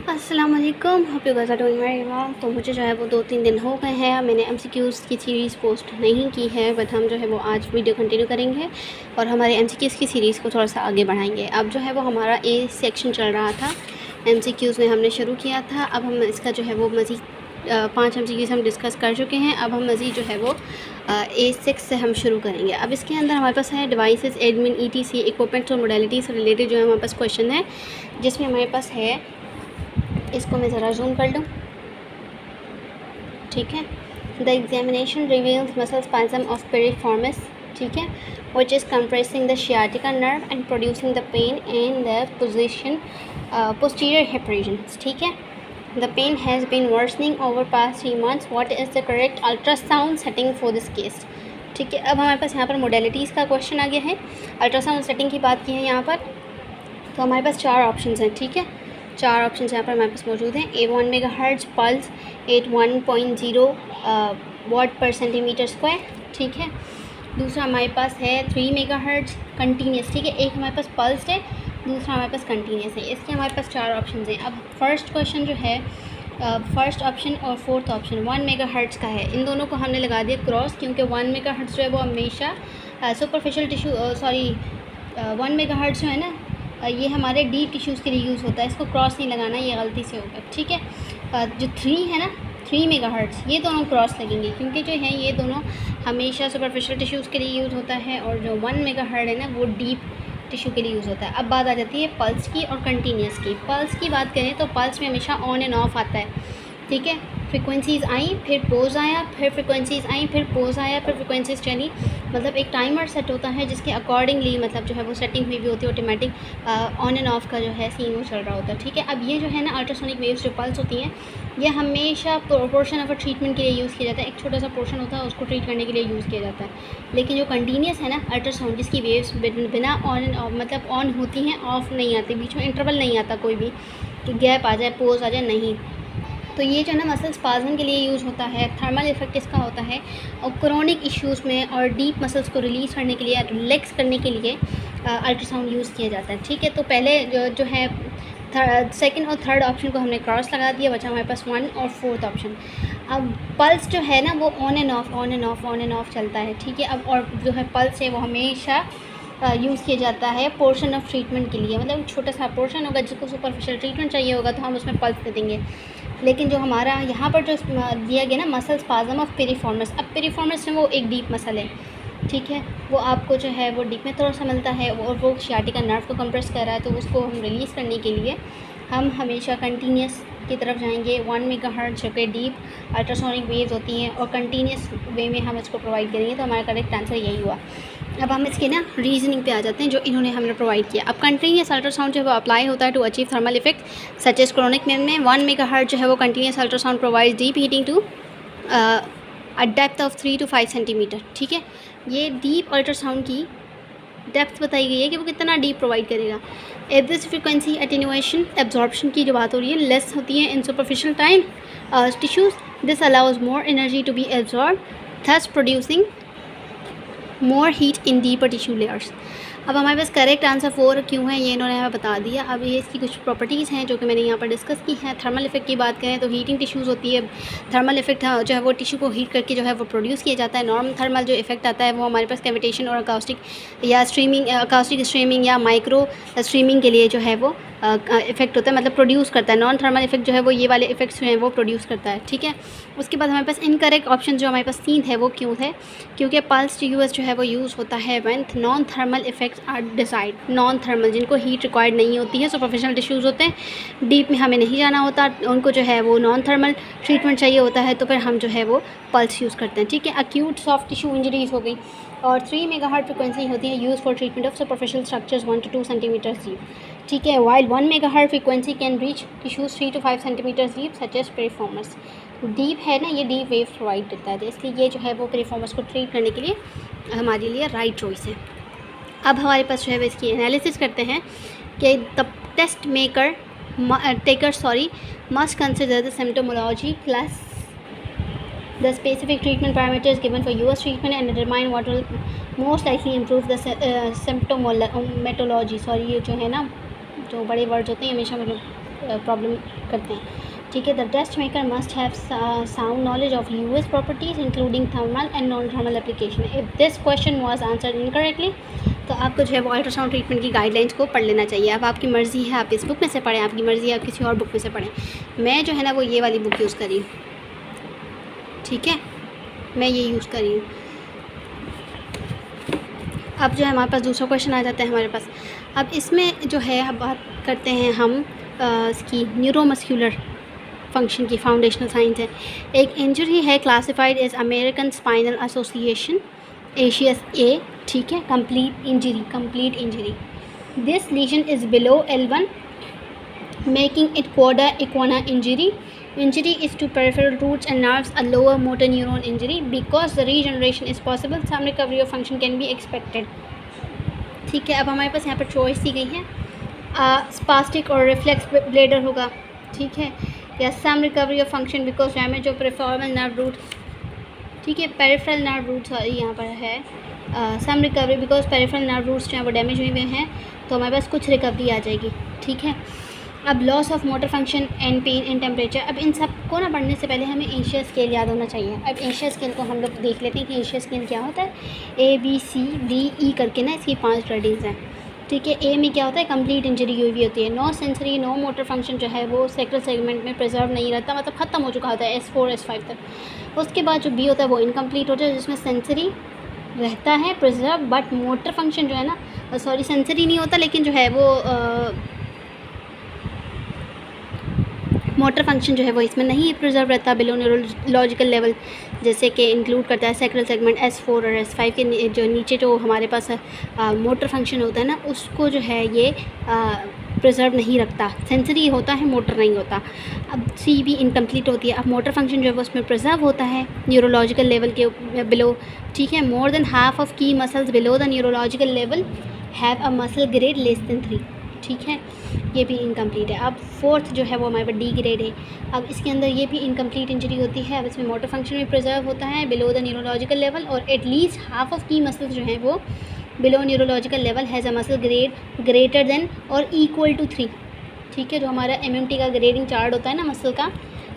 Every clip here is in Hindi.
अस्सलाम वालेकुम, hope you guys are doing very well. तो मुझे जो है वो 2-3 दिन हो गए हैं, मैंने एमसीक्यूज़ की सीरीज़ पोस्ट नहीं की है, बट हम जो है वो आज वीडियो कंटिन्यू करेंगे और हमारे एमसीक्यूज़ की सीरीज़ को थोड़ा सा आगे बढ़ाएंगे। अब जो है वो हमारा ए सेक्शन चल रहा था, एमसीक्यूज़ में हमने शुरू किया था। अब हम इसका जो है वो मज़ीद 5 एमसीक्यूज़ हम डिस्कस कर चुके हैं। अब हम मज़ीद जो है वो A6 से हम शुरू करेंगे। अब इसके अंदर हमारे पास है डिवाइसेस, एडमिन, ETC, इक्विपमेंट्स और मोडेलिटी से रिलेटेड जो है हमारे पास क्वेश्चन है, जिसमें हमारे पास है, इसको मैं ज़रा जूम कर लूँ, ठीक है। The examination reveals muscle spasm of piriformis, ठीक है, which is compressing the sciatica nerve and producing the pain in the position posterior hip regions, ठीक है। The pain has been worsening over past 3 months. What is the correct ultrasound setting for this case, ठीक है। अब हमारे पास यहाँ पर मोडेलिटीज़ का क्वेश्चन आ गया है, अल्ट्रासाउंड सेटिंग की बात की है यहाँ पर। तो हमारे पास 4 ऑप्शन हैं, ठीक है, 4 ऑप्शन यहाँ पर हमारे पास मौजूद हैं। A1 मेगाहर्ट्ज़ पल्स एट 1.0 वाट पर सेंटीमीटर स्क्वायर, ठीक है। दूसरा हमारे पास है 3 मेगाहर्ट्ज़ कंटिन्यूस, ठीक है। एक हमारे पास पल्स है, दूसरा हमारे पास कंटिन्यूस है। इसके हमारे पास 4 ऑप्शन हैं। अब फर्स्ट क्वेश्चन जो है, फर्स्ट ऑप्शन और फोर्थ ऑप्शन 1 मेगाहर्ट्ज़ का है। इन दोनों को हमने लगा दिया क्रॉस, क्योंकि 1 मेगाहर्ट्ज़ जो है वो हमेशा सुपरफिशियल टिश्यू 1 मेगाहर्ट्ज़ जो है ना, ये हमारे डीप टिश्यूज़ के लिए यूज़ होता है। इसको क्रॉस नहीं लगाना, ये गलती से होगा, ठीक है। जो 3 है ना, 3 मेगाहर्ट्ज़, ये दोनों क्रॉस लगेंगे, क्योंकि जो है ये दोनों हमेशा सुपरफिशियल टिश्यूज़ के लिए यूज़ होता है, और जो 1 मेगाहर्ट्ज़ है ना वो डीप टिश्यू के लिए यूज़ होता है। अब बात आ जाती है पल्स की और कंटिन्यूस की। पल्स की बात करें तो पल्स में हमेशा ऑन एंड ऑफ आता है, ठीक है। फ्रिक्वेंसीज़ आई, फिर पोज आया, फिर फ्रिक्वेंसीज़ आई, फिर पोज आया, फिर फ्रिक्वेंसीज़ चली, मतलब एक टाइमर सेट होता है जिसके अकॉर्डिंगली मतलब जो है वो सेटिंग हुई भी होती है, ऑटोमेटिक ऑन एंड ऑफ का जो है सीन वो चल रहा होता है, ठीक है। अब ये जो है ना अल्ट्रासोनिक वेव्स जो पल्स होती हैं, ये हमेशा पोर्शन ऑफ ट्रीटमेंट के लिए यूज़ किया जाता है। एक छोटा सा पोर्शन होता है, उसको ट्रीट करने के लिए यूज़ किया जाता है। लेकिन जो कंटिन्यूस है ना अल्ट्रासाउंड, जिसकी वेव्स बिना ऑन एंड ऑफ मतलब ऑन होती हैं, ऑफ नहीं आती, बीच में इंटरवल नहीं आता कोई भी कि गैप आ जाए, पोज आ जाए, नहीं। तो ये जो है ना मसल स्पाज़म के लिए यूज़ होता है। थर्मल इफेक्ट इसका होता है, और क्रोनिक इश्यूज़ में और डीप मसल्स को रिलीज़ करने के लिए, रिलैक्स करने के लिए अल्ट्रासाउंड यूज़ किया जाता है, ठीक है। तो पहले जो है सेकंड और थर्ड ऑप्शन को हमने क्रॉस लगा दिया, बचा हमारे पास 1 और 4th ऑप्शन। अब पल्स जो है ना वो on end of, on end of, on end of चलता है, ठीक है। अब और जो है पल्स है वो हमेशा यूज़ किया जाता है पोर्शन ऑफ ट्रीटमेंट के लिए, मतलब छोटा सा पोर्शन होगा जिसको सुपरफिशियल ट्रीटमेंट चाहिए होगा तो हम उसमें पल्स दे देंगे। लेकिन जो हमारा यहाँ पर जो दिया गया ना मसल स्पाज़म ऑफ पेरिफॉर्मिस, अब पेरिफॉर्मिस में वो एक डीप मसल है, ठीक है, वो आपको जो है वो डीप में थोड़ा सा मिलता है, और वो शियाटिका नर्व को कंप्रेस कर रहा है, तो उसको हम रिलीज़ करने के लिए हम हमेशा कंटिन्यूस की तरफ जाएंगे। 1 मेगाहर्ट्ज़ जो कि डीप अल्ट्रासोनिक वेव्स होती हैं, और कंटिन्यूस वे में हम इसको प्रोवाइड करेंगे, तो हमारा करेक्ट आंसर यही हुआ। अब हम इसके ना रीजनिंग पे आ जाते हैं जो इन्होंने हमें प्रोवाइड किया। अब कंटिन्यूस अल्ट्रासाउंड जो है वो अप्लाई होता है to achieve thermal effect such as chronic में 1 मेगाहर्ट्ज़ जो है वो continuous ultrasound provide deep heating to a depth of 3 to 5 centimeter, ठीक है। ये डीप अल्ट्रासाउंड की डेप्थ बताई गई है कि वो कितना डीप प्रोवाइड करेगा। At this frequency attenuation absorption की जो बात हो रही है लेस होती है in superficial time tissues, this allows more energy to be absorb, thus producing more heat in deeper tissue layers. अब हमारे पास करेक्ट आंसर 4 क्यों है ये इन्होंने हमें बता दिया। अब ये इसकी कुछ प्रॉपर्टीज़ हैं जो कि मैंने यहाँ पर डिस्कस की हैं। थर्मल इफेक्ट की बात करें तो हीटिंग टिश्यूज़ होती है, थर्मल इफेक्ट जो है वो टिश्यू को हीट करके जो है वो प्रोड्यूस किया जाता है। नॉर्मल थर्मल जो इफेक्ट आता है वो हमारे पास कैविटेशन और अकाउस्टिक या स्ट्रीमिंग, अकाउस्टिक स्ट्रीमिंग या माइक्रो स्ट्रीमिंग के लिए जो है वो इफेक्ट होता है, मतलब प्रोड्यूस करता है। नॉन थर्मल इफेक्ट जो है वो ये वाले इफेक्ट्स जो हैं वो प्रोड्यूस करता है, ठीक है। उसके बाद हमारे पास इनकरेक्ट ऑप्शन जो हमारे पास 3 है वो क्यों है, क्योंकि पल्स यूएस जो है वो यूज़ होता है when non thermal effects are decide. Non thermal जिनको हीट रिक्वायर्ड नहीं होती है, सुपरफिशियल टिश्यूज़ होते हैं, डीप में हमें नहीं जाना होता, उनको जो है वो नॉन थर्मल ट्रीटमेंट चाहिए होता है, तो फिर हम जो है वो पल्स यूज़ करते हैं, ठीक है। अक्यूट सॉफ्ट टिश्यू इंजरीज हो गई, और 3 मेगाहर्ट्ज़ फ्रिक्वेंसी होती है use for treatment of superficial structures 1 to 2 centimeter deep, ठीक है। While 1 megahertz frequency can reach tissues 3 to 5 centimeter deep such as piriformis. Deep है ना, ये डीप वेव प्रोवाइड करता है, तो इसलिए ये जो है वो पेरिफॉर्मिस को ट्रीट करने के लिए हमारे लिए राइट चॉइस है। अब हमारे पास जो है इसकी एनालिसिस करते हैं कि the test taker must consider the symptomology plus the specific treatment parameters given for US treatment and determine what will most likely improve the symptomatology। ये जो है ना जो बड़े वर्ड्स होते हैं हमेशा मुझे प्रॉब्लम करते हैं, ठीक है। The test maker must have sound knowledge of US properties including thermal and non thermal application. If this question was answered incorrectly तो आपको जो है वो अल्ट्रासाउंड ट्रीटमेंट की गाइडलाइंस को पढ़ लेना चाहिए। अब आपकी मर्ज़ी है, आप इस बुक में से पढ़ें, आपकी मर्ज़ी है आप किसी और बुक में से पढ़ें। मैं जो है ना वो ये वाली बुक यूज़ कर रही हूँ, ठीक है, मैं ये यूज़ कर रही हूँ। अब जो है हमारे पास दूसरा क्वेश्चन आ जाता है हमारे पास। अब इसमें जो है अब बात करते हैं हम इसकी न्यूरोमस्कुलर फंक्शन की, फाउंडेशनल साइंस है। एक इंजरी है classified as American spinal association ASIA A, ठीक है, complete injury. This lesion is below L1 making it cauda equina injury is to peripheral roots and nerves, a lower motor neuron injury. Because the regeneration is possible, some recovery of function can be expected, ठीक है। अब हमारे पास यहाँ पर चॉइस दी गई है, स्पास्टिक और रिफ्लेक्स ब्लेडर होगा, ठीक है, या some recovery of function because damage of peripheral nerve roots, ठीक है, पेरिफेरल नर्व रूट्स यहाँ पर है, some recovery because peripheral nerve roots जो है वो डैमेज हुए हुए हैं, तो हमारे पास कुछ रिकवरी आ जाएगी, ठीक है। अब loss of motor function and pain and temperature. अब इन सब को ना पढ़ने से पहले हमें एशिया स्केल याद होना चाहिए। अब एशिया स्केल को हम लोग देख लेते हैं कि एशिया स्केल क्या होता है। ABCDE करके ना इसकी 5 रेटिंग्स हैं, ठीक है। ए में क्या होता है, कंप्लीट इंजरी हुई भी होती है, no sensory no motor function जो है वो सेक्रल सेगमेंट में प्रिजर्व नहीं रहता, मतलब ख़त्म हो चुका होता है S4 S5 तक। उसके बाद जो बी होता है वो इनकम्प्लीट होता है, जिसमें सेंसरी रहता है प्रिजर्व, बट मोटर फंक्शन जो है ना, सॉरी सेंसरी नहीं होता, लेकिन जो है वो मोटर फंक्शन जो है वो इसमें नहीं प्रिजर्व रहता बिलो न्यूरोलॉजिकल लेवल, जैसे कि इंक्लूड करता है सेक्रल सेगमेंट S4 और S5 के जो नीचे जो हमारे पास मोटर फंक्शन होता है ना, उसको जो है ये प्रिजर्व नहीं रखता, सेंसरी होता है, मोटर नहीं होता। अब सी भी इनकम्प्लीट होती है। अब मोटर फंक्शन जो है वो उसमें प्रिजर्व होता है न्यूरोलॉजिकल लेवल के बिलो, ठीक है। मोर देन हाफ ऑफ की muscles below the neurological level have a muscle grade less than 3, ठीक है, ये भी इनकम्प्लीट है। अब फोर्थ जो है वो हमारे पास D ग्रेड है। अब इसके अंदर ये भी इनकम्प्लीट इंजरी होती है। अब इसमें मोटर फंक्शन भी प्रिजर्व होता है बिलो द न्यूरोलॉजिकल लेवल, और एटलीस्ट हाफ ऑफ की मसल्स जो हैं वो below neurological level has a muscle grade greater than और इक्वल टू 3, ठीक है। जो हमारा MMT का ग्रेडिंग चार्ट होता है ना मसल का,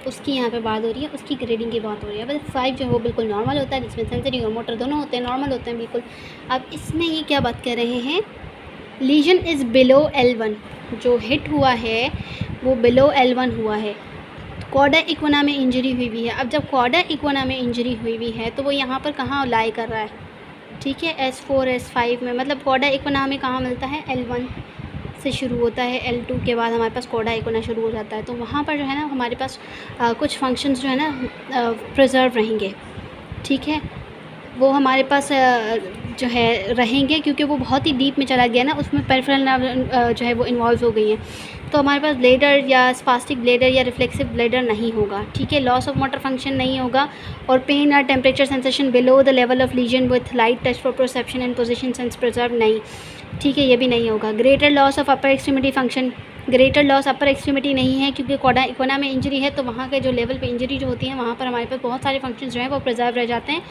उसकी यहाँ पे बात हो रही है, उसकी ग्रेडिंग की बात हो रही है। बस 5 जो है वो बिल्कुल नॉर्मल होता है, जिसमें सेंसरी और मोटर दोनों होते हैं, नॉर्मल होते हैं बिल्कुल। अब इसमें ये क्या बात कर रहे हैं, लीजन इज़ बिलो L1, जो हिट हुआ है वो बिलो L1 हुआ है, कॉडा इक्वाना में इंजरी हुई हुई है। अब जब कॉडा इक्वाना में इंजरी हुई हुई है तो वो यहाँ पर कहाँ लाई कर रहा है, ठीक है, S4 S5 में, मतलब कॉडा इक्वाना हमें कहाँ मिलता है, L1 से शुरू होता है, L2 के बाद हमारे पास कॉडा इक्वाना शुरू हो जाता है, तो वहाँ पर जो है ना हमारे पास कुछ फंक्शंस जो है ना प्रिजर्व रहेंगे, ठीक है, वो हमारे पास जो है रहेंगे, क्योंकि वो बहुत ही डीप में चला गया ना, उसमें पेरिफेरल नर्व जो है वो इन्वॉल्व हो गई हैं, तो हमारे पास ब्लेडर या स्पास्टिक ब्लेडर या रिफ्लेक्सिव ब्लेडर नहीं होगा, ठीक है। लॉस ऑफ मोटर फंक्शन नहीं होगा, और पेन और temperature sensation below the level of legion with light touch for perception and position sense preserve नहीं, ठीक है, ये भी नहीं होगा। Greater loss of upper extremity function, greater loss upper extremity नहीं है, क्योंकि कॉडा इक्वाना में इंजरी है, तो वहाँ के जो लेवल पे इंजरी जो होती है वहाँ पर हमारे पास बहुत सारे फंक्शंस जो हैं वो प्रिजर्व रह जाते हैं,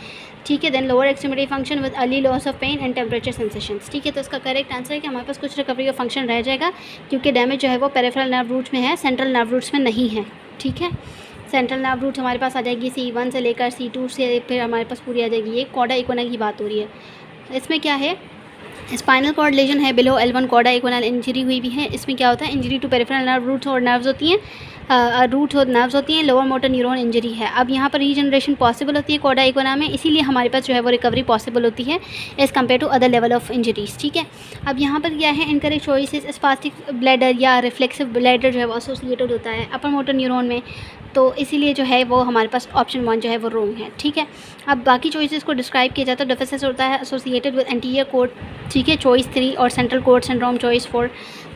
ठीक है। Then lower extremity function with early loss of pain and temperature sensations, ठीक है। तो इसका करेक्ट आंसर है कि हमारे पास कुछ रिकवरी ऑफ फंक्शन रह जाएगा, क्योंकि डैमेज जो है वो पेरिफेरल नर्व रूट्स में है, सेंट्रल नर्व रूट्स में नहीं है, ठीक है। सेंट्रल नर्व रूट्स हमारे पास आ जाएगी C1 से लेकर C2 से फिर हमारे पास पूरी आ जाएगी। ये कॉडा इक्वाना की बात हो रही है। इसमें क्या है, स्पाइनल कॉर्ड लेजन है below L1, cauda equina injury हुई भी है। इसमें क्या होता है, injury to peripheral nerve roots और नर्व्स होती हैं, रूट और नर्व्स होती हैं, लोअर मोटर न्यूरॉन इंजरी है। अब यहाँ पर रीजनरेशन पॉसिबल होती है कॉडा इक्वाना में, इसीलिए हमारे पास जो है वो रिकवरी पॉसिबल होती है as compare to other level of injuries, ठीक है। अब यहाँ पर क्या है, इनकरेक्ट चॉइसेस, स्पास्टिक ब्लैडर या रिफ्लेक्सिव ब्लैडर जो है वो एसोसिएटेड होता है अपर मोटर न्यूरॉन में, तो इसीलिए जो है वो हमारे पास ऑप्शन 1 जो है वो रॉन्ग है, ठीक है। अब बाकी चॉइसेस को डिस्क्राइब किया जाता है, डेफिसिट होता है एसोसिएटेड विद एंटीरियर कोर्ट, ठीक है, चॉइस 3, और सेंट्रल कोर्ट सिंड्रोम चॉइस 4।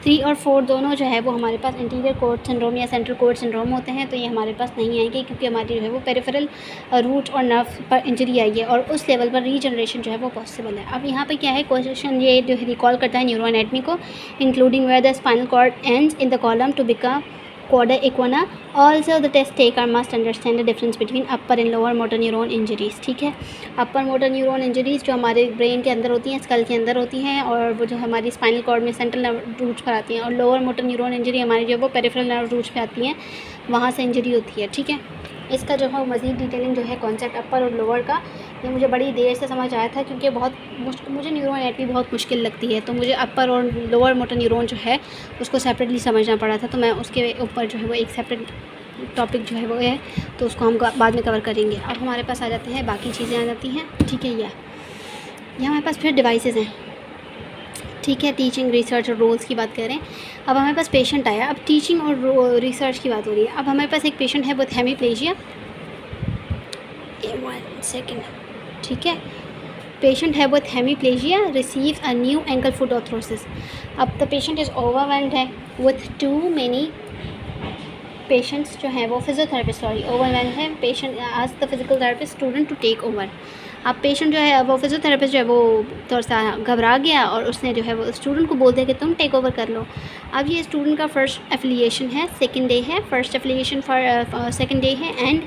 3 और 4 दोनों जो है वो हमारे पास एंटीरियर कोर्ट सिंड्रोम या सेंट्रल कोर्ट सिंड्रोम होते हैं, तो ये हमारे पास नहीं आएंगे, क्योंकि हमारी जो है वो पेरिफेरल रूट और नर्व पर इंजरी आई है, और उस लेवल पर रीजनरेशन जो है वो पॉसिबल है। अब यहाँ पर क्या है, क्वेश्चन ये जो रिकॉल करता है न्यूरो एनाटमी को, including where the spinal cord ends in the column to become cauda equina. Also the test taker must understand the difference between upper and lower motor neuron injuries. ठीक है, अपर मोटर न्यूरॉन इंजरीज जो हमारे ब्रेन के अंदर होती हैं, स्कल के अंदर होती हैं, और वो जो हमारी स्पाइनल कॉर्ड में सेंट्रल नर्व रूट्स पर आती हैं, और लोअर मोटर न्यूरॉन इंजरी हमारी जो वो पेरिफेरल नर्व रूट्स पे आती हैं, वहाँ से इंजरी होती है। ठीक है, इसका जो है मज़ीद डिटेलिंग जो है कॉन्सेप्ट अपर और लोअर का, ये मुझे बड़ी देर से समझ आया था, क्योंकि बहुत मुझे न्यूरॉन एनाटॉमी बहुत मुश्किल लगती है, तो मुझे अपर और लोअर मोटर न्यूरॉन जो है उसको सेपरेटली समझना पड़ा था। तो मैं उसके ऊपर जो है वो एक सेपरेट टॉपिक जो है वो है, तो उसको हम बाद में कवर करेंगे। अब हमारे पास आ जाते हैं बाकी चीज़ें आ जाती हैं। ठीक है, ये हमारे पास फिर डिवाइसेस हैं। ठीक है, टीचिंग, रिसर्च और रोल्स की बात करें। अब हमारे पास पेशेंट आया, अब टीचिंग और रिसर्च की बात हो रही है। अब हमारे पास एक पेशेंट है विद हेमीप्लेजिया, 1 सेकेंड। ठीक है, पेशेंट है with hemiplegia receives a new ankle foot orthosis. अब द पेशेंट इज़ ओवरवेल्म्ड है विथ टू मेनी पेशेंट्स जो हैं वो फिजियोथेरेपिस्ट ओवरवेल्म्ड है। Patient asked the physical therapist student to take over. अब पेशेंट जो है वो फिजियोथेरेपिस्ट जो है वो थोड़ा सा घबरा गया और उसने जो है वो स्टूडेंट को बोल दिया कि तुम टेक ओवर कर लो। अब ये स्टूडेंट का फर्स्ट एफिलिएशन है, सेकंड डे है, first affiliation for second day है, and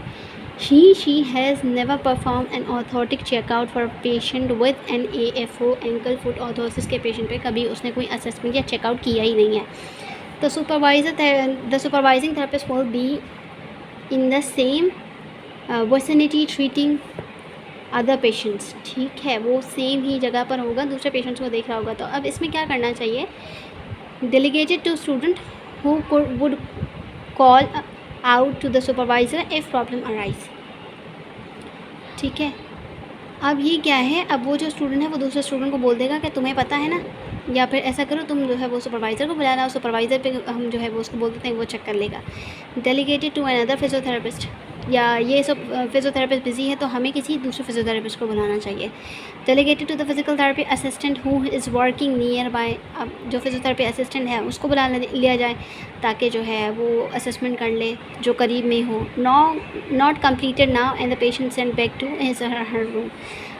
she has never performed an orthotic checkout for a patient with an AFO ankle foot orthosis के पेशेंट पे कभी उसने कोई असेसमेंट या चेकआउट किया ही नहीं है। तो the supervising therapist will be in the same vicinity treating other patients. ठीक है, वो सेम ही जगह पर होगा, दूसरे पेशेंट्स को देख रहा होगा। तो अब इसमें क्या करना चाहिए, delegated to student who would call out to the supervisor if problem arise. ठीक है, अब ये क्या है, अब वो जो स्टूडेंट है वो दूसरे स्टूडेंट को बोल देगा कि तुम्हें पता है ना, या फिर ऐसा करो तुम जो है वो सुपरवाइज़र को बुलाना, सुपरवाइज़र पे हम जो है वो उसको बोल देते हैं, वो चेक कर लेगा। डेलीगेटेड टू अनदर फिजियोथेरेपिस्ट, या ये सब फिजियोथेरेपिस्ट बिजी है तो हमें किसी दूसरे फिजियोथेरेपिस्ट को बुलाना चाहिए। Delegated to the physical therapy assistant who is working nearby, अब जो फिजियोथेरेपी असिस्टेंट है उसको बुला लिया जाए ताकि जो है वो असेसमेंट कर ले जो करीब में हो। Not completed now and the patient send back to his her room.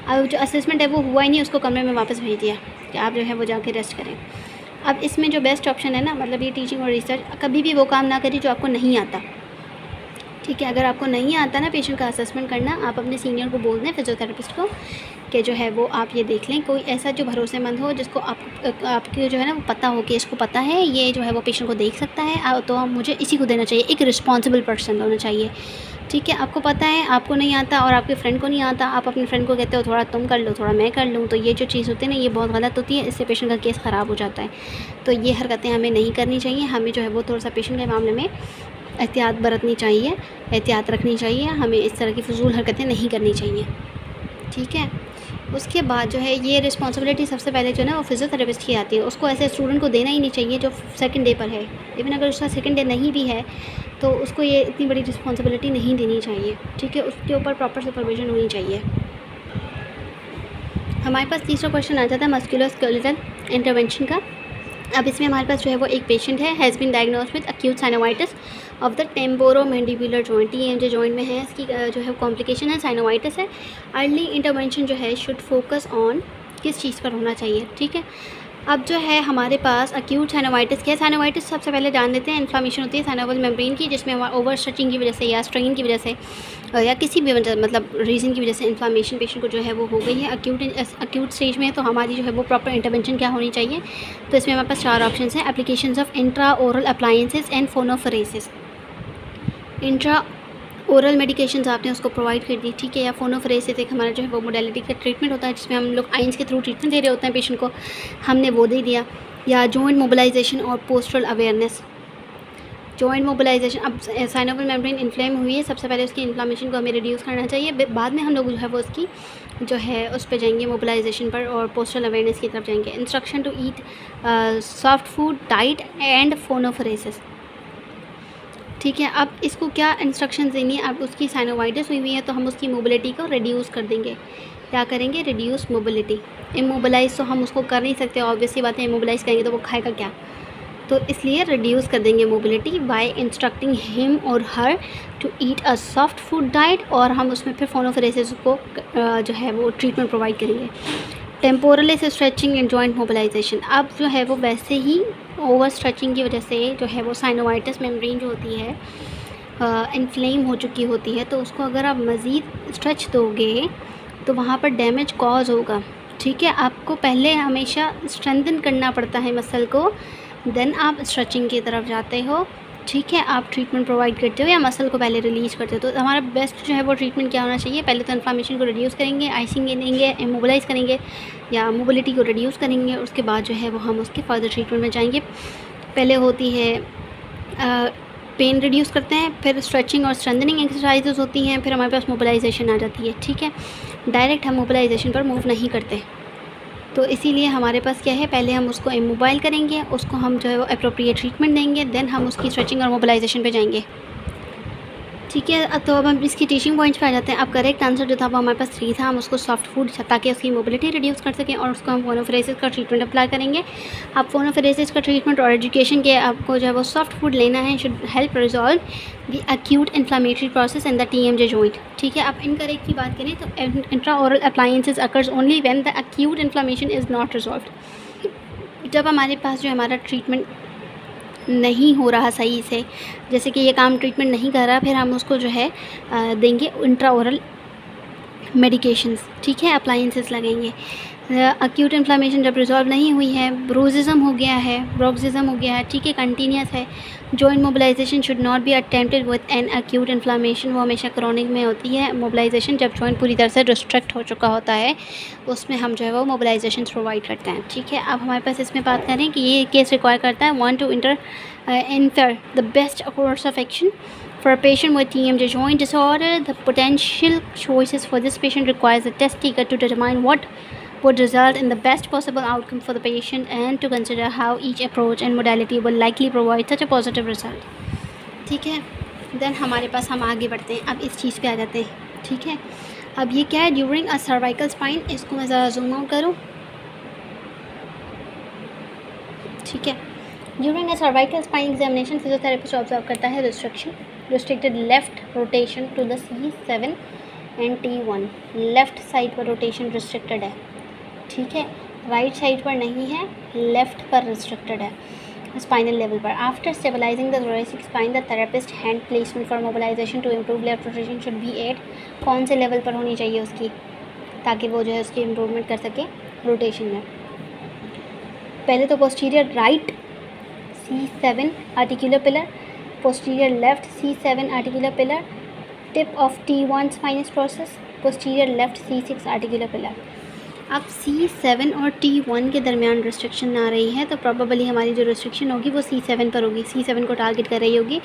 अब जो असेसमेंट है वो हुआ ही नहीं, उसको कमरे में वापस भेज दिया कि आप जो है वो जाके रेस्ट करें। अब इसमें जो बेस्ट ऑप्शन है ना, मतलब ये टीचिंग और रिसर्च, कभी भी वो काम ना करिए जो आपको नहीं आता। ठीक है, अगर आपको नहीं आता ना पेशेंट का असेसमेंट करना, आप अपने सीनियर को बोल दें, फिजियोथेरेपिस्ट को, कि जो है वो आप ये देख लें कोई ऐसा जो भरोसेमंद हो, जिसको आपके जो है ना वो पता हो कि इसको पता है ये जो है वो पेशेंट को देख सकता है, तो मुझे इसी को देना चाहिए। एक रिस्पॉन्सिबल पर्सन होना चाहिए। ठीक है, आपको पता है आपको नहीं आता और आपके फ्रेंड को नहीं आता, आप अपने फ्रेंड को कहते हो थोड़ा तुम कर लो थोड़ा मैं कर लूँ, तो ये जो चीज़ होती है ना ये बहुत गलत होती है, इससे पेशेंट का केस ख़राब हो जाता है। तो ये हरकतें हमें नहीं करनी चाहिए, हमें जो है वो थोड़ा सा पेशेंट के मामले में एहतियात बरतनी चाहिए, एहतियात रखनी चाहिए, हमें इस तरह की फजूल हरकतें नहीं करनी चाहिए। ठीक है, उसके बाद जो है ये रिस्पॉन्सिबिलिटी सबसे पहले जो है ना वो फिजियोथेरेपिस्ट की आती है, उसको ऐसे स्टूडेंट को देना ही नहीं चाहिए जो सेकंड डे पर है। इवन अगर उसका सेकंड डे नहीं भी है तो उसको ये इतनी बड़ी रिस्पॉन्सिबिलिटी नहीं देनी चाहिए। ठीक है, उसके ऊपर प्रॉपर सुपरविजन होनी चाहिए। हमारे पास तीसरा क्वेश्चन आ जाता है मस्कुलोस्केलेटल इंटरवेंशन का। अब इसमें हमारे पास जो है वो एक पेशेंट है, has been diagnosed with acute synovitis of the temporomandibular joint. ये जो जॉइंट में है इसकी जो है कॉम्प्लिकेशन है, साइनोवाइटिस है। अर्ली इंटरवेंशन जो है शुड फोकस ऑन किस चीज़ पर होना चाहिए। ठीक है, अब जो है हमारे पास एक्यूट साइनोवाइटिस क्या है। साइनोवाइटिस सबसे पहले जान लेते हैं, इन्फ्लामेशन होती है साइनोवल मेम्ब्रेन की, जिसमें हमारा ओवर स्ट्रेचिंग की वजह से या स्ट्रेन की वजह से या किसी भी मतलब रीज़न की वजह से इन्फ्लामेशन पेशेंट को जो है वो हो गई है, एक्यूट स्टेज में है, तो हमारी जो है वो प्रॉपर इंटरवेंशन क्या होनी चाहिए। तो इसमें हमारे पास 4 ऑप्शन हैं, applications of intra oral appliances and phonophoresis. Intra oral medications आपने उसको प्रोवाइड कर दी। ठीक है, या फोनोफरेसिस एक हमारा जो है वो मोडेलिटी का ट्रीटमेंट होता है जिसमें हम लोग आइंस के थ्रू ट्रीटमेंट दे रहे होते हैं पेशेंट को, हमने वो दे दिया। या जॉइंट मोबिलाइजेशन और पोस्टरल अवेयरनेस। जॉइंट मोबिलाइजेशन, अब साइनोवल मेम्ब्रेन इन्फ्लेम हुई है, सबसे पहले उसकी इन्फ्लामेशन को हमें रिड्यूस करना चाहिए, बाद में हम लोग जो है वो उसकी जो है उस पर जाएंगे मोबिलाइजेशन पर और पोस्टरल अवेयरनेस की तरफ जाएंगे। Instruction to eat soft food diet and phonophoresis. ठीक है, अब इसको क्या इंस्ट्रक्शन देनी है। अब उसकी साइनोवाइटिस हुई हुई है तो हम उसकी मोबिलिटी को रिड्यूस कर देंगे। क्या करेंगे, रिड्यूस मोबिलिटी। इमोबिलाइज तो हम उसको कर नहीं सकते, ऑब्वियसली बात है, इमोबिलाइज करेंगे तो वो खाएगा क्या, तो इसलिए रिड्यूस कर देंगे मोबिलिटी बाय इंस्ट्रक्टिंग हिम और her to eat a soft food diet, और हम उसमें फिर फोनोफरेसिस को जो है वो ट्रीटमेंट प्रोवाइड करेंगे। Temporal stretching and joint mobilization, अब जो है वो वैसे ही ओवर स्ट्रेचिंग की वजह से जो है वो साइनोवाइटिस मेम्ब्रेन जो होती है इन्फ्लेम हो चुकी होती है, तो उसको अगर आप मज़ीद स्ट्रेच दोगे तो वहाँ पर डैमेज कॉज होगा। ठीक है, आपको पहले हमेशा स्ट्रेंथन करना पड़ता है मसल को, देन आप स्ट्रेचिंग की तरफ जाते हो। ठीक है, आप ट्रीटमेंट प्रोवाइड करते हो या मसल को पहले रिलीज़ करते हो। तो हमारा बेस्ट जो है वो ट्रीटमेंट क्या होना चाहिए, पहले तो इन्फ्लेमेशन को रिड्यूस करेंगे, आइसिंग देंगे, इमोबिलाइज़ करेंगे या मोबिलिटी को रिड्यूस करेंगे, उसके बाद जो है वो हम उसके फर्दर ट्रीटमेंट में जाएंगे। पहले होती है पेन रिड्यूस करते हैं, फिर स्ट्रेचिंग और स्ट्रेंथनिंग एक्सरसाइजेज होती हैं, फिर हमारे पास मोबिलाइजेशन आ जाती है। ठीक है, डायरेक्ट हम मोबिलाइजेशन पर मूव नहीं करते, तो इसीलिए हमारे पास क्या है, पहले हम उसको इमोबाइल करेंगे, उसको हम जो है वो अप्रोप्रिएट ट्रीटमेंट देंगे, देन हम उसकी स्ट्रेचिंग और मोबिलाइजेशन पे जाएंगे। ठीक है, तो अब हम इसकी टीचिंग पॉइंट्स पे आ जाते हैं। अब करेक्ट आंसर जो था वो हमारे पास 3 था। हम उसको सॉफ्ट फूड ताकि उसकी मोबिलिटी रिड्यूस कर सकें, और उसको हम फोनोफोरेसिस का ट्रीटमेंट अप्लाई करेंगे। अब फोनोफोरेसिस का ट्रीटमेंट और एजुकेशन के आपको जो है वो सॉफ्ट फूड लेना है, should help resolve the acute inflammatory process in the TMJ joint. ठीक है, अब इनकरेक्ट की बात करें तो intra oral appliances occurs only when the acute inflammation is not resolved. जब हमारे पास जो हमारा ट्रीटमेंट नहीं हो रहा सही से, जैसे कि ये काम ट्रीटमेंट नहीं कर रहा, फिर हम उसको जो है देंगे इंट्रा ओरल मेडिकेशंस। ठीक है, अप्लायंसेस लगेंगे। एक्यूट इन्फ्लेमेशन जब रिजॉल्व नहीं हुई है, ब्रोजिज्म हो गया है, ब्रोक्सिज्म हो गया है, ठीक है, कंटिन्यूस है, joint mobilization should not be attempted with an acute inflammation. वो हमेशा क्रॉनिक में होती है मोबिलाइजेशन, जब जॉइंट पूरी तरह से रिस्ट्रिक्ट हो चुका होता है, उसमें हम जो है वो मोबिलाइजेशन प्रोवाइड करते हैं। ठीक है, अब हमारे पास इसमें बात करें कि ये केस रिक्वायर करता है 1 to enter the best course of action for a patient with TMJ joint disorder. The potential choices for this patient requires a test taker to determine what would result in the best possible outcome for the patient and to consider how each approach and modality will likely provide such a positive result. ठीक है, देन हमारे पास हम आगे बढ़ते हैं। अब इस चीज़ पे आ जाते हैं। ठीक है, अब ये क्या है, ड्यूरिंग अ सर्वाइकल स्पाइन, इसको मैं ज़रा जूम आउट करूँ। ठीक है, during a cervical spine examination physiotherapist observe करता है restricted left rotation to the C7 and T1। Left side पर रोटेशन रिस्ट्रिक्टेड है। ठीक है, राइट साइड पर नहीं है, लेफ़्ट पर रिस्ट्रिक्टेड है स्पाइनल लेवल पर। After stabilizing the thoracic spine, the therapist hand placement for mobilization to improve left rotation should be at. कौन से लेवल पर होनी चाहिए उसकी, ताकि वो जो है उसकी इम्प्रूवमेंट कर सके रोटेशन में। पहले तो posterior right C7 articular pillar, posterior left C7 articular pillar, tip of T1 spinous process, posterior left C6 articular pillar. अब C7 और T1 के दरमियान रिस्ट्रिक्शन आ रही है, तो प्रोबेबली हमारी जो रिस्ट्रिक्शन होगी वो C7 पर होगी, C7 को टारगेट कर रही होगी,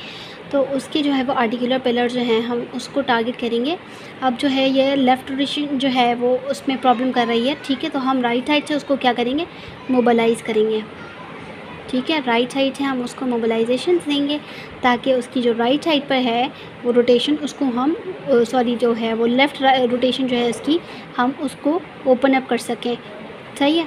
तो उसके जो है वो आर्टिकुलर पिलर जो हैं हम उसको टारगेट करेंगे। अब जो है ये लेफ़्ट रोटेशन जो है वो उसमें प्रॉब्लम कर रही है। ठीक है, तो हम राइट साइड से उसको क्या करेंगे, मोबिलाइज़ करेंगे। ठीक है, राइट साइड से हम उसको मोबिलाइजेशन देंगे, ताकि उसकी जो राइट साइड पर है वो रोटेशन उसको हम जो है वो लेफ़्ट रोटेशन जो है इसकी हम उसको ओपन अप कर सकें। सही है,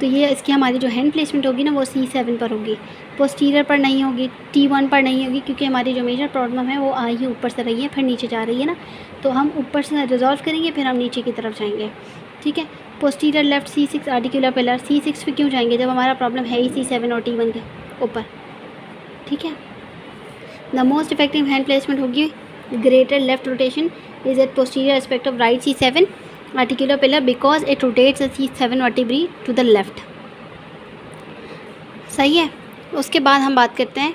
तो ये इसकी हमारी जो हैंड प्लेसमेंट होगी ना वो C7 पर होगी, पोस्टीरियर पर नहीं होगी, T1 पर नहीं होगी, क्योंकि हमारी जो मेजर प्रॉब्लम है वो आई ही ऊपर से रही है, फिर नीचे जा रही है ना, तो हम ऊपर से रिजॉल्व करेंगे, फिर हम नीचे की तरफ जाएंगे। ठीक है, posterior left C6 articular pillar, C6 पे क्यों जाएंगे जब हमारा प्रॉब्लम है ही C7 और T1 के ऊपर। ठीक है, the most effective hand placement होगी greater left rotation is at posterior aspect of right C7 articular pillar because it rotates the C7 vertebra to the left. सही है, उसके बाद हम बात करते हैं,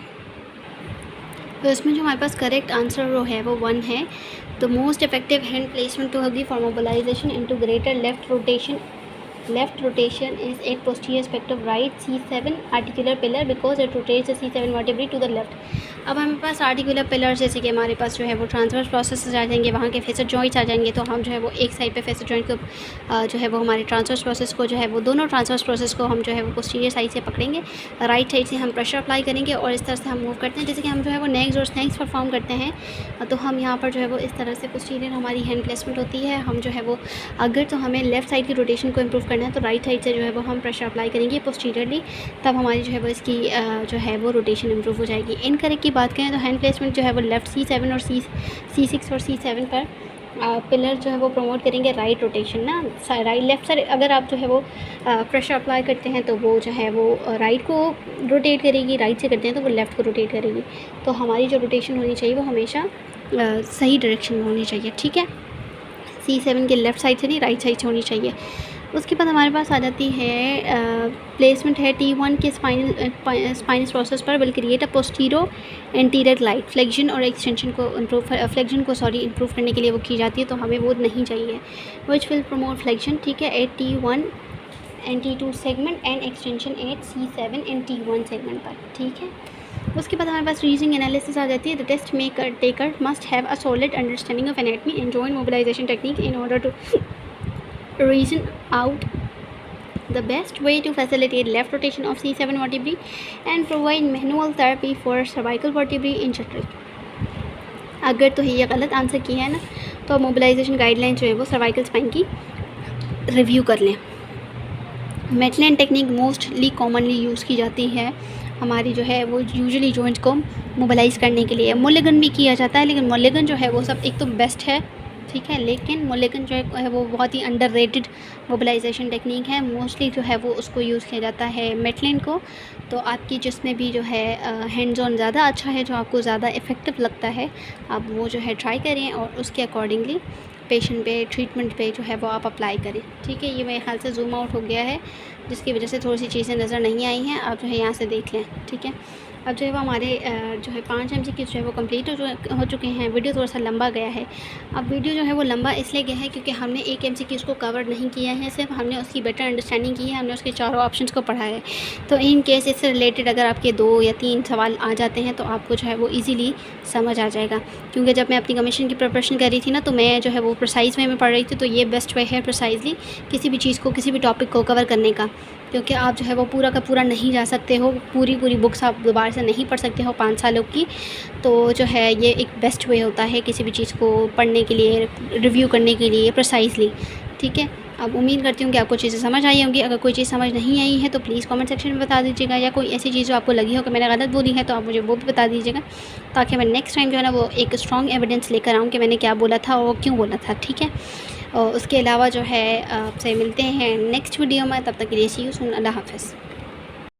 तो इसमें जो हमारे पास करेक्ट आंसर जो है वो 1 है। The most effective hand placement तो होगी for mobilization into greater left rotation is at posterior aspect of right C7 articular pillar because it rotates the C7 vertebrae to the left। अब हमारे पास आर्टिकुलर पिलर्स जैसे कि हमारे पास जो है वो ट्रांसवर्स प्रोसेस आ जाएंगे, वहाँ के फेसर जॉइंट्स आ जाएंगे, तो हम जो है वो एक साइड पे फेसर जॉइंट को जो है वो हमारे ट्रांसवर्स प्रोसेस को जो है वो दोनों ट्रांसवर्स प्रोसेस को हम जो है वो पोस्टीरियर साइड से पकड़ेंगे, राइट साइड से हम प्रेशर अप्लाई करेंगे और इस तरह से हम मूव करते हैं। जैसे कि हम जो है वो नेक्स और स्नैक्स परफॉर्म करते हैं, तो हम यहाँ पर जो है वो इस तरह से पोस्टीरियर हमारी हैंड प्लेसमेंट होती है। हम जो है वो अगर तो हमें लेफ़्ट साइड की रोटेशन को इम्प्रूव करना है तो राइट साइड से जो है वो हम प्रेशर अप्लाई करेंगे पोस्टीरियरली, तब हमारी जो है वो इसकी जो है वो रोटेशन इम्प्रूव हो जाएगी। इनकरेक्ट की बात करें तो हैंड प्लेसमेंट जो है वो लेफ़्ट C7 और C6 और C7 पर पिलर जो है वो प्रमोट करेंगे राइट रोटेशन ना, राइट लेफ़्ट साइड अगर आप जो है वो प्रेशर अप्लाई करते हैं तो वो जो है वो राइट को रोटेट करेगी, राइट से करते हैं तो वो लेफ़्ट को रोटेट करेगी। तो हमारी जो रोटेशन होनी चाहिए वो हमेशा सही डायरेक्शन में होनी चाहिए, ठीक है। C7 के लेफ़्ट साइड से नहीं, राइट साइड से होनी चाहिए। उसके बाद हमारे पास आ जाती है प्लेसमेंट है T1 के स्पाइनस प्रोसेस पर will create a postero anterior glide. Flexion और एक्सटेंशन को इम्प्रूव करने के लिए वो की जाती है, तो हमें वो नहीं चाहिए। विच विल प्रमोट फ्लेक्शन, ठीक है, at T1 and T2 segment and extension at C7 and T1 segment पर, ठीक है। उसके बाद हमारे पास रीजनिंग एनालिसिस आ जाती है। The test maker taker must have a solid understanding of anatomy and joint mobilization technique in order to reason out the best way to facilitate left rotation of C7 vertebrae and provide manual therapy for cervical vertebrae injury। अगर तो ये गलत आंसर किया है ना, तो मोबिलाइजेशन गाइडलाइन जो है वो सर्वाइकल स्पाइन की रिव्यू कर लें। Maitland technique mostly commonly use की जाती है हमारी जो है वो यूजुअली जॉइंट्स को मोबिलाइज़ करने के लिए। मुल्लिगन भी किया जाता है, लेकिन मुल्लिगन जो है वो सब एक तो बेस्ट है, ठीक है, लेकिन मुल्लिगन जो है वो बहुत ही अंडररेटेड मोबिलाइजेशन टेक्निक है। मोस्टली जो है वो उसको यूज़ किया जाता है मेटलैंड को। तो आपकी जिसमें भी जो है हैंड्स ऑन ज़्यादा अच्छा है, जो आपको ज़्यादा इफ़ेक्टिव लगता है, आप वो जो है ट्राई करें और उसके अकॉर्डिंगली पेशेंट पे ट्रीटमेंट पे जो है वो आप अप्लाई करें, ठीक है। ये मेरे ख्याल से जूम आउट हो गया है, जिसकी वजह से थोड़ी सी चीज़ें नज़र नहीं आई हैं। आप जो है यहाँ से देख लें, ठीक है। अब जो है वो हमारे जो है 5 MCQ जो है वो कंप्लीट हो चुके हैं। वीडियो थोड़ा सा लंबा गया है। अब वीडियो जो है वो लंबा इसलिए गया है क्योंकि हमने एक MCQ को कवर नहीं किया है, सिर्फ हमने उसकी बेटर अंडरस्टैंडिंग की है, हमने उसके चारों ऑप्शंस को पढ़ा है। तो इन केस इससे रिलेटेड अगर आपके 2 या 3 सवाल आ जाते हैं तो आपको जो है वो ईज़िली समझ आ जाएगा। क्योंकि जब मैं अपनी कमीशन की प्रिपरेशन कर रही थी ना, तो मैं जो है वो प्रिसाइज़ वे में पढ़ रही थी, तो ये बेस्ट वे है प्रिसाइज़ली किसी भी चीज़ को, किसी भी टॉपिक को कवर करने का। क्योंकि आप जो है वो पूरा का पूरा नहीं जा सकते हो, पूरी बुक्स आप दोबारा से नहीं पढ़ सकते हो 5 सालों की। तो जो है ये एक बेस्ट वे होता है किसी भी चीज़ को पढ़ने के लिए, रिव्यू करने के लिए प्रिसाइज़ली, ठीक है। अब उम्मीद करती हूँ कि आपको चीज़ें समझ आई होंगी। अगर कोई चीज़ समझ नहीं आई है तो प्लीज़ कमेंट सेक्शन में बता दीजिएगा, या कोई ऐसी चीज़ जो आपको लगी हो कि मैंने गलत बोली है तो आप मुझे वो भी बता दीजिएगा, ताकि मैं नेक्स्ट टाइम जो है ना वो एक स्ट्रॉन्ग एविडेंस लेकर आऊँ कि मैंने क्या बोला था और क्यों बोला था, ठीक है। और उसके अलावा जो है आपसे मिलते हैं नेक्स्ट वीडियो में, तब तक के लिए सी यू सून, अल्लाह हाफ़िज़।